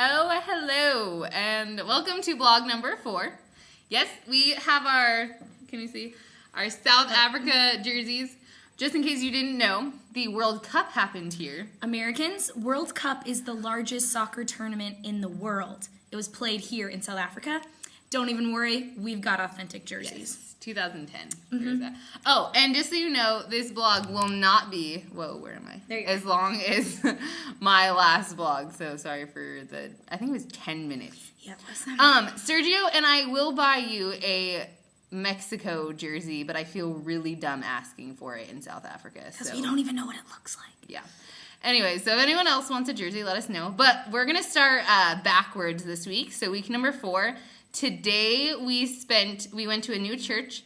Oh, hello, and welcome to blog number 4. Yes, we have our South Africa jerseys. Just in case you didn't know, the World Cup happened here. Americans, World Cup is the largest soccer tournament in the world. It was played here in South Africa. Don't even worry, we've got authentic jerseys. Yes, 2010. There's that. Oh, and just so you know, this blog will not be, where am I? There you go. As long as my last blog. So sorry for I think it was 10 minutes. Yeah, listen. Sergio and I will buy you a Mexico jersey, but I feel really dumb asking for it in South Africa. Because we don't even know what it looks like. Yeah. Anyway, so if anyone else wants a jersey, let us know. But we're going to start backwards this week. So week number 4. Today we went to a new church,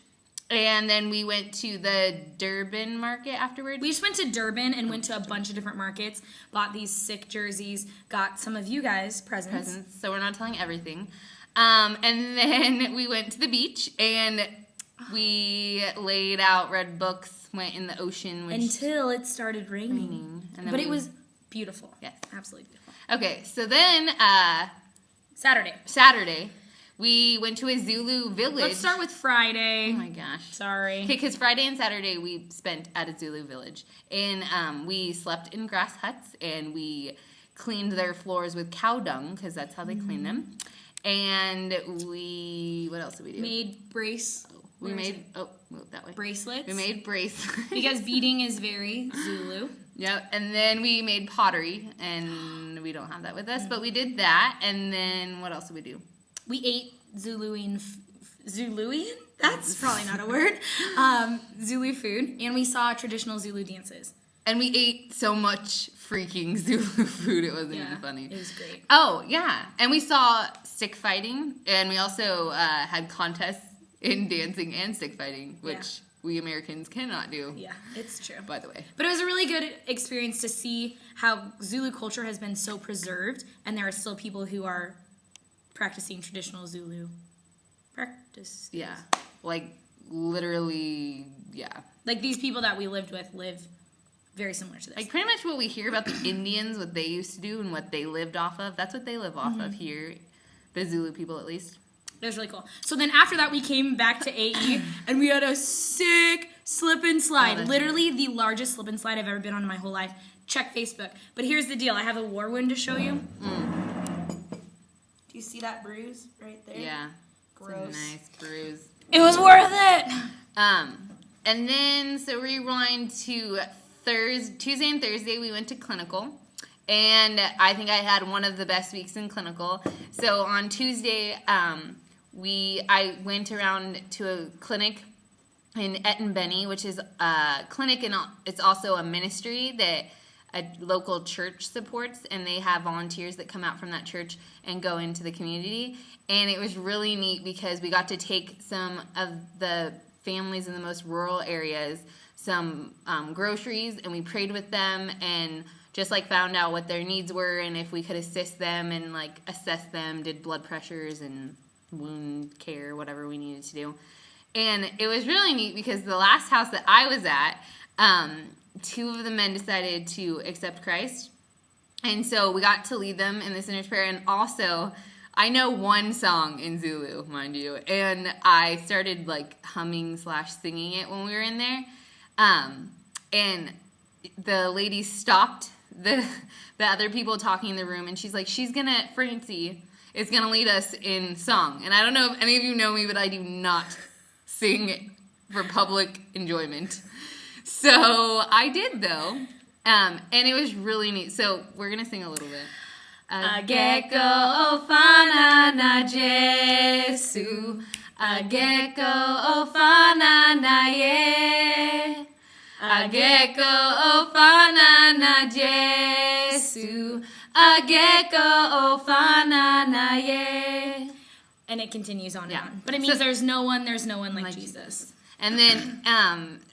and then we went to the Durban market afterwards. We just went to Durban and went to a bunch of different markets, bought these sick jerseys, got some of you guys presents. So we're not telling everything. And then we went to the beach, and we laid out, read books, went in the ocean. Until it started raining. And then But it was beautiful. Yes. Absolutely beautiful. Okay, so then Saturday. We went to a Zulu village. Let's start with Friday. Oh my gosh. Sorry. Okay, because Friday and Saturday we spent at a Zulu village. And we slept in grass huts, and we cleaned their floors with cow dung, because that's how they clean them. And what else did we do? Move that way. Bracelets. We made bracelets. Because beading is very Zulu. Yep, and then we made pottery, and we don't have that with us, but we did that. And then what else did we do? We ate Zuluian? That's probably not a word. Zulu food. And we saw traditional Zulu dances. And we ate so much freaking Zulu food, it wasn't even funny. It was great. Oh, yeah. And we saw stick fighting, and we also had contests in dancing and stick fighting, which we Americans cannot do. Yeah, it's true. By the way. But it was a really good experience to see how Zulu culture has been so preserved, and there are still people who are practicing traditional Zulu practice. Yeah. Like, literally, yeah. Like, these people that we lived with live very similar to this. Like, pretty much what we hear about the Indians, what they used to do and what they lived off of, that's what they live off of here. The Zulu people, at least. It was really cool. So then after that, we came back to AE, and we had a sick slip and slide. Literally the largest slip and slide I've ever been on in my whole life. Check Facebook. But here's the deal. I have a war wound to show you. Do you see that bruise right there? Yeah. Gross. It's a nice bruise. It was worth it. And then, so rewind to Tuesday and Thursday, we went to clinical. And I think I had one of the best weeks in clinical. So on Tuesday, I went around to a clinic in Etenbeni, which is a clinic, and it's also a ministry that a local church supports, and they have volunteers that come out from that church and go into the community. And it was really neat because we got to take some of the families in the most rural areas some groceries, and we prayed with them and just like found out what their needs were and if we could assist them and like assess them, did blood pressures and wound care, whatever we needed to do. And it was really neat because the last house that I was at, 2 of the men decided to accept Christ. And so we got to lead them in the sinner's prayer. And also, I know one song in Zulu, mind you. And I started like humming / singing it when we were in there. And the lady stopped the other people talking in the room. And she's like, Francie is going to lead us in song. And I don't know if any of you know me, but I do not sing for public enjoyment. So I did, though, and it was really neat. So we're going to sing a little bit. Ageko ofana na Jesu, ageko ofana na ye, ageko ofana na Jesu, ageko ofana na ye. And it continues on and on. But it means there's no one like Jesus. And then,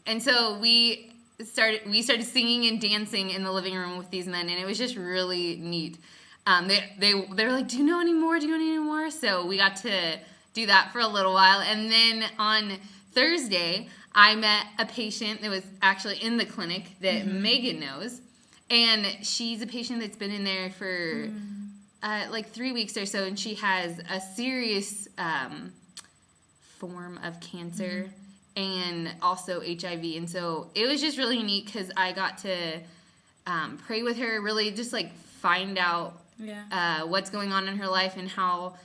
and so we started singing and dancing in the living room with these men, and it was just really neat. They were like, do you know any more? So we got to do that for a little while. And then on Thursday, I met a patient that was actually in the clinic that Megan knows. And she's a patient that's been in there for like 3 weeks or so, and she has a serious form of cancer and also HIV. And so it was just really neat because I got to pray with her, really just like find out what's going on in her life and how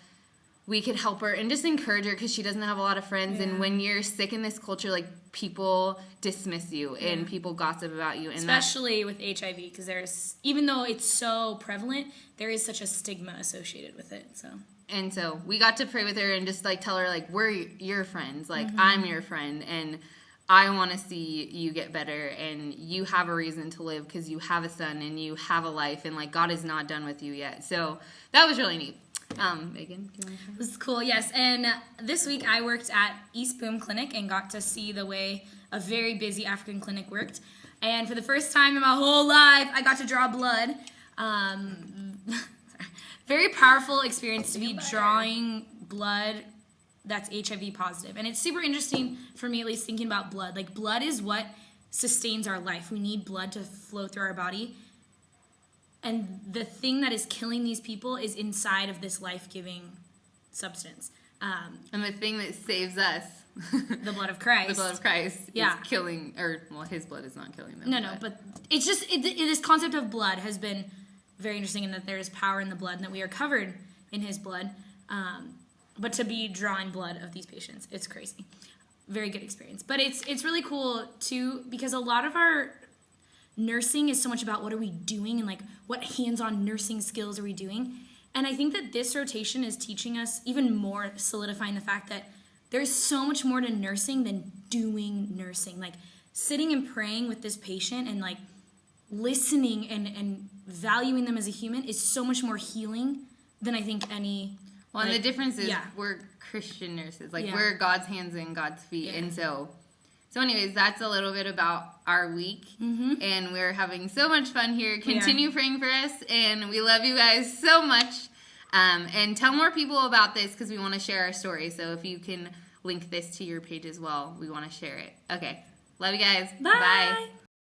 we could help her and just encourage her because she doesn't have a lot of friends. And when you're sick in this culture, like people dismiss you and people gossip about you. And especially with HIV, because there's, even though it's so prevalent, there is such a stigma associated with it. And so we got to pray with her and just like tell her like, we're your friends, like I'm your friend, and I want to see you get better, and you have a reason to live because you have a son and you have a life, and like God is not done with you yet. So that was really neat. Megan, do you want to share? It was cool, yes. And this week I worked at East Boom Clinic and got to see the way a very busy African clinic worked. And for the first time in my whole life, I got to draw blood. Very powerful experience to be drawing blood that's HIV positive. And it's super interesting for me, at least, thinking about blood. Like, blood is what sustains our life. We need blood to flow through our body. And the thing that is killing these people is inside of this life-giving substance. And the thing that saves us, the blood of Christ. The blood of Christ is killing, his blood is not killing them. No, but it's just, this concept of blood has been very interesting in that there is power in the blood and that we are covered in his blood. But to be drawing blood of these patients, it's crazy. Very good experience. But it's really cool, too, because a lot of our nursing is so much about what are we doing and like what hands-on nursing skills are we doing. And I think that this rotation is teaching us even more, solidifying the fact that there's so much more to nursing than doing nursing. Like sitting and praying with this patient and like listening and valuing them as a human is so much more healing than I think any. Well, and the difference is we're Christian nurses. Like we're God's hands and God's feet. And so anyways, that's a little bit about our week. And we're having so much fun here. Continue praying for us. And we love you guys so much. And tell more people about this because we want to share our story. So if you can link this to your page as well, we want to share it. Okay. Love you guys. Bye.